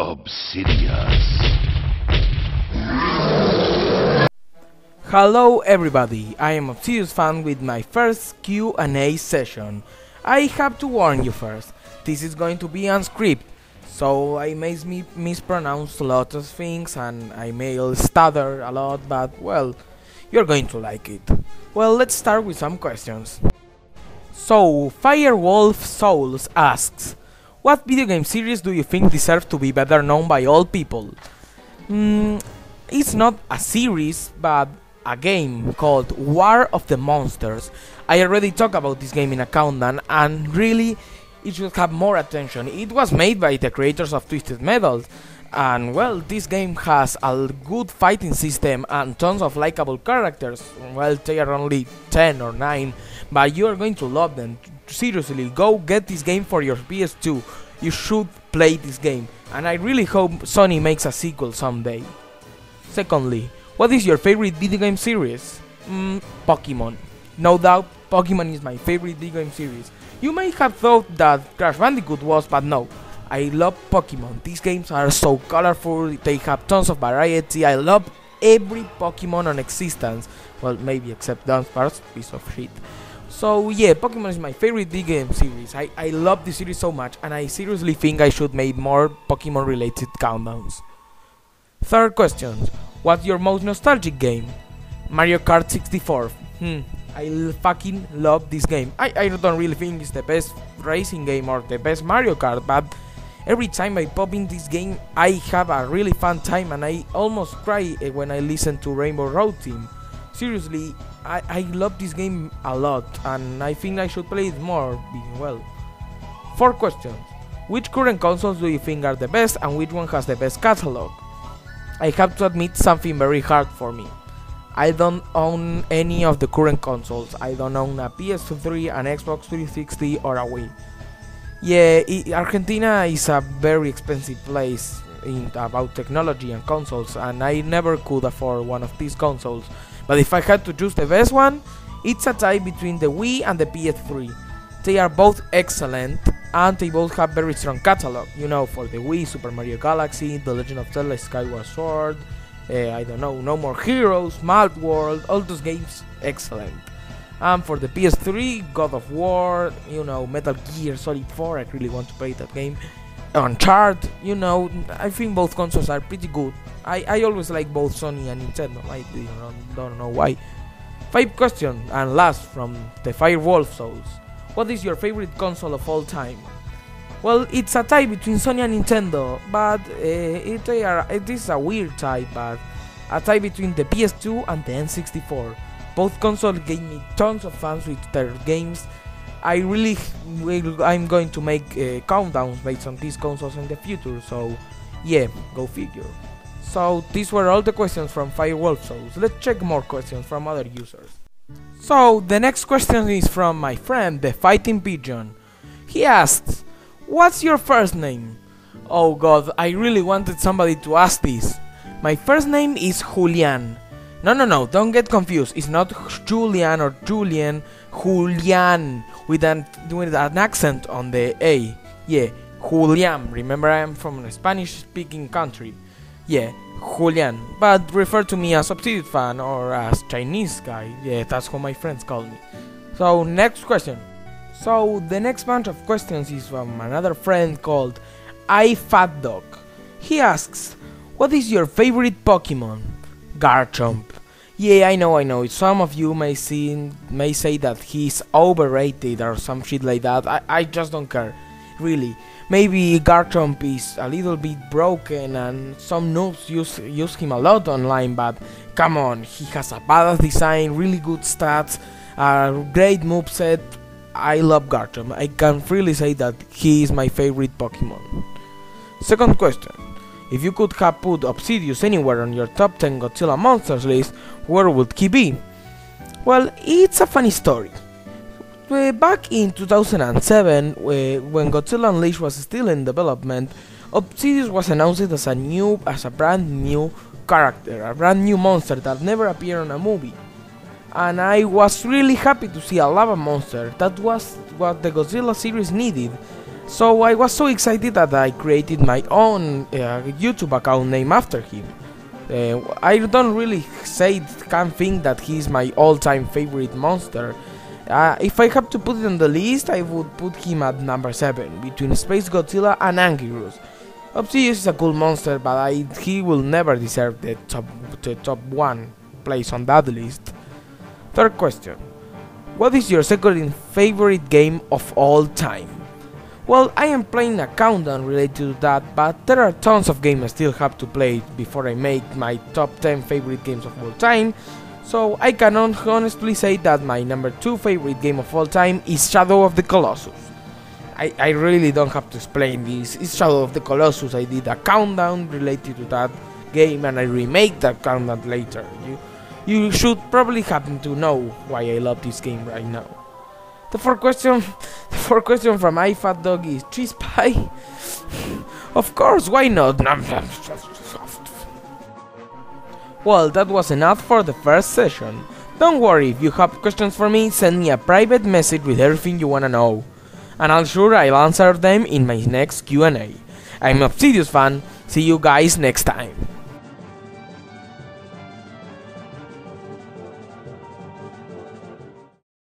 Obsidius. Hello everybody, I am ObsidiusFan with my first Q&A session. I have to warn you first, this is going to be unscripted, so I may mispronounce a lot of things and I may stutter a lot, but well, you're going to like it. Well, let's start with some questions. So, Firewolf Souls asks, what video game series do you think deserves to be better known by all people? It's not a series, but a game called War of the Monsters. I already talked about this game in a countdown, and really, it should have more attention. It was made by the creators of Twisted Metal, and well, this game has a good fighting system and tons of likable characters. Well, they are only 10 or 9, but you are going to love them. Seriously, go get this game for your PS2. You should play this game, and I really hope Sony makes a sequel someday. Secondly, what is your favorite video game series? Pokémon. No doubt, Pokémon is my favorite video game series. You may have thought that Crash Bandicoot was, but no. I love Pokémon. These games are so colorful, they have tons of variety. I love every Pokémon on existence. Well, maybe except Dunsparce, piece of shit. So yeah, Pokémon is my favorite video game series. I love this series so much, and I seriously think I should make more Pokémon related countdowns. Third question, what's your most nostalgic game? Mario Kart 64. I fucking love this game. I don't really think it's the best racing game or the best Mario Kart, but every time I pop in this game, I have a really fun time, and I almost cry when I listen to Rainbow Road Team. Seriously, I love this game a lot, and I think I should play it more, well. 4 questions. Which current consoles do you think are the best, and which one has the best catalog? I have to admit something very hard for me. I don't own any of the current consoles. I don't own a PS3, an Xbox 360 or a Wii. Yeah, Argentina is a very expensive place about technology and consoles, and I never could afford one of these consoles. But if I had to choose the best one, it's a tie between the Wii and the PS3. They are both excellent, and they both have very strong catalog. You know, for the Wii, Super Mario Galaxy, The Legend of Zelda Skyward Sword, I don't know, No More Heroes, Mad World, all those games, excellent. And for the PS3, God of War, you know, Metal Gear Solid 4, I really want to play that game. Uncharted, you know, I think both consoles are pretty good. I always like both Sony and Nintendo, I don't know why. 5 questions, and last from the Firewolf Souls. What is your favorite console of all time? Well, it's a tie between Sony and Nintendo, but it is a weird tie, but a tie between the PS2 and the N64. Both consoles gave me tons of fun with their games. I'm going to make countdowns based on these consoles in the future, so yeah, go figure. So these were all the questions from Firewolf Souls. Let's check more questions from other users. So the next question is from my friend, the Fighting Pigeon. He asks, what's your first name? Oh god, I really wanted somebody to ask this. My first name is Julian. No, don't get confused. It's not Julian or Julian, Julian, with an accent on the A. Yeah, Julian. Remember, I am from a Spanish-speaking country. Yeah, Julian. But refer to me as ObsidiusFan or as Chinese guy. Yeah, that's how my friends call me. So, next question. So, the next bunch of questions is from another friend called iFatDog. He asks, what is your favorite Pokémon? Garchomp. Yeah, I know. Some of you may say that he's overrated or some shit like that. I just don't care. Really. Maybe Garchomp is a little bit broken and some noobs use him a lot online, but come on, he has a badass design, really good stats, a great moveset. I love Garchomp. I can really say that he is my favorite Pokemon. Second question. If you could have put Obsidius anywhere on your top 10 Godzilla monsters list, where would he be? Well, it's a funny story. Back in 2007, when Godzilla Unleashed was still in development, Obsidius was announced as a brand new character, a brand new monster that never appeared in a movie. And I was really happy to see a lava monster. That was what the Godzilla series needed. So I was so excited that I created my own YouTube account named after him. I don't really can't think that he's my all-time favorite monster. If I have to put it on the list, I would put him at number 7, between Space Godzilla and Anguirus. Obsidius is a cool monster, but he will never deserve the top 1 place on that list. Third question. What is your second favorite game of all time? Well, I am playing a countdown related to that, but there are tons of games I still have to play before I make my top 10 favorite games of all time, so I can honestly say that my number 2 favorite game of all time is Shadow of the Colossus. I really don't have to explain this, it's Shadow of the Colossus. I did a countdown related to that game and I remake that countdown later. You should probably happen to know why I love this game right now. The fourth question from iFatDog is cheese pie? Of course, why not? Well, that was enough for the first session. Don't worry, if you have questions for me, send me a private message with everything you wanna know, and I'll answer them in my next Q&A. I'm ObsidiusFan, see you guys next time.